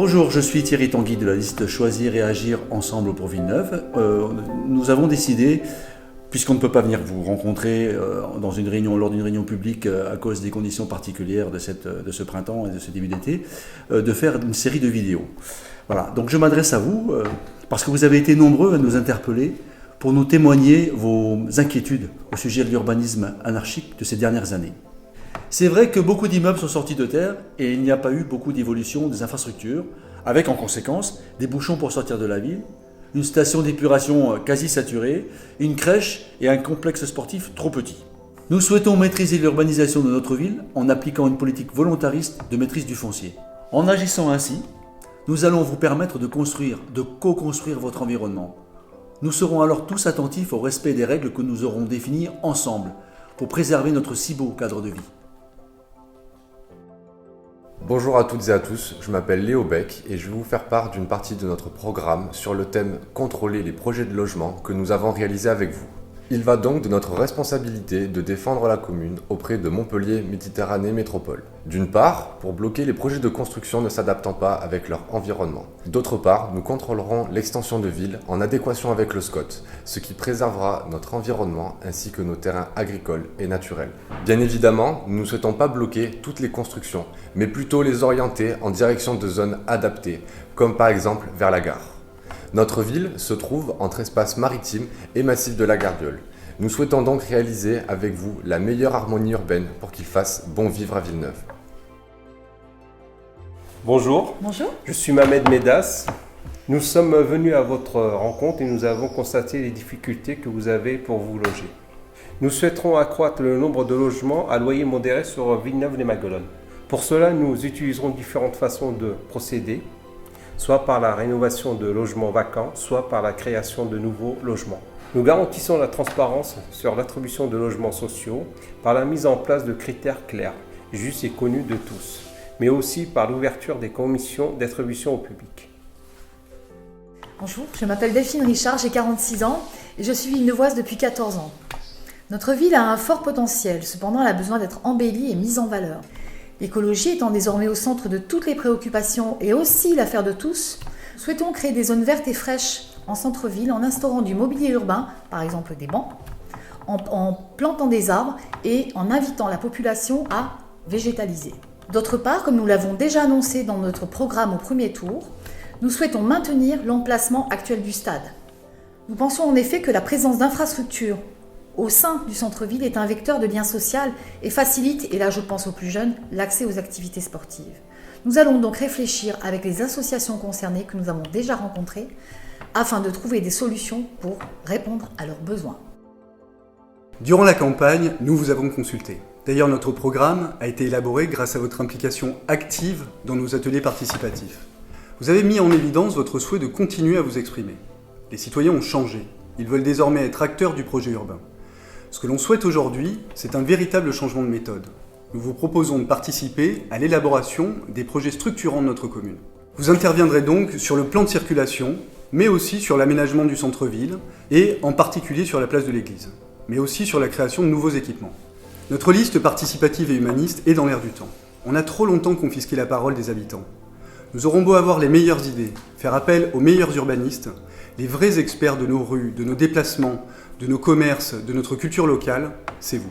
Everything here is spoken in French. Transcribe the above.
Bonjour, je suis Thierry Tanguy de la liste Choisir et Agir ensemble pour Villeneuve. Nous avons décidé, puisqu'on ne peut pas venir vous rencontrer lors d'une réunion publique à cause des conditions particulières de ce printemps et de ce début d'été, de faire une série de vidéos. Voilà, donc je m'adresse à vous parce que vous avez été nombreux à nous interpeller pour nous témoigner vos inquiétudes au sujet de l'urbanisme anarchique de ces dernières années. C'est vrai que beaucoup d'immeubles sont sortis de terre et il n'y a pas eu beaucoup d'évolution des infrastructures, avec en conséquence des bouchons pour sortir de la ville, une station d'épuration quasi saturée, une crèche et un complexe sportif trop petit. Nous souhaitons maîtriser l'urbanisation de notre ville en appliquant une politique volontariste de maîtrise du foncier. En agissant ainsi, nous allons vous permettre de co-construire votre environnement. Nous serons alors tous attentifs au respect des règles que nous aurons définies ensemble pour préserver notre si beau cadre de vie. Bonjour à toutes et à tous, je m'appelle Léo Beck et je vais vous faire part d'une partie de notre programme sur le thème « Contrôler les projets de logement » que nous avons réalisé avec vous. Il va donc de notre responsabilité de défendre la commune auprès de Montpellier Méditerranée Métropole. D'une part, pour bloquer les projets de construction ne s'adaptant pas avec leur environnement. D'autre part, nous contrôlerons l'extension de ville en adéquation avec le SCOT, ce qui préservera notre environnement ainsi que nos terrains agricoles et naturels. Bien évidemment, nous ne souhaitons pas bloquer toutes les constructions, mais plutôt les orienter en direction de zones adaptées, comme par exemple vers la gare. Notre ville se trouve entre espace maritime et massif de la Gardiole. Nous souhaitons donc réaliser avec vous la meilleure harmonie urbaine pour qu'il fasse bon vivre à Villeneuve. Bonjour. Bonjour. Je suis Mohamed Medas. Nous sommes venus à votre rencontre et nous avons constaté les difficultés que vous avez pour vous loger. Nous souhaiterons accroître le nombre de logements à loyer modéré sur Villeneuve-les-Maguelones. Pour cela, nous utiliserons différentes façons de procéder, soit par la rénovation de logements vacants, soit par la création de nouveaux logements. Nous garantissons la transparence sur l'attribution de logements sociaux par la mise en place de critères clairs, justes et connus de tous, mais aussi par l'ouverture des commissions d'attribution au public. Bonjour, je m'appelle Delphine Richard, j'ai 46 ans et je suis villeneuvoise depuis 14 ans. Notre ville a un fort potentiel, cependant elle a besoin d'être embellie et mise en valeur. L'écologie étant désormais au centre de toutes les préoccupations et aussi l'affaire de tous, nous souhaitons créer des zones vertes et fraîches en centre-ville en instaurant du mobilier urbain, par exemple des bancs, en plantant des arbres et en invitant la population à végétaliser. D'autre part, comme nous l'avons déjà annoncé dans notre programme au premier tour, nous souhaitons maintenir l'emplacement actuel du stade. Nous pensons en effet que la présence d'infrastructures au sein du centre-ville est un vecteur de lien social et facilite, et là je pense aux plus jeunes, l'accès aux activités sportives. Nous allons donc réfléchir avec les associations concernées que nous avons déjà rencontrées afin de trouver des solutions pour répondre à leurs besoins. Durant la campagne, nous vous avons consulté. D'ailleurs, notre programme a été élaboré grâce à votre implication active dans nos ateliers participatifs. Vous avez mis en évidence votre souhait de continuer à vous exprimer. Les citoyens ont changé. Ils veulent désormais être acteurs du projet urbain. Ce que l'on souhaite aujourd'hui, c'est un véritable changement de méthode. Nous vous proposons de participer à l'élaboration des projets structurants de notre commune. Vous interviendrez donc sur le plan de circulation, mais aussi sur l'aménagement du centre-ville, et en particulier sur la place de l'église, mais aussi sur la création de nouveaux équipements. Notre liste participative et humaniste est dans l'air du temps. On a trop longtemps confisqué la parole des habitants. Nous aurons beau avoir les meilleures idées, faire appel aux meilleurs urbanistes, les vrais experts de nos rues, de nos déplacements, de nos commerces, de notre culture locale, c'est vous.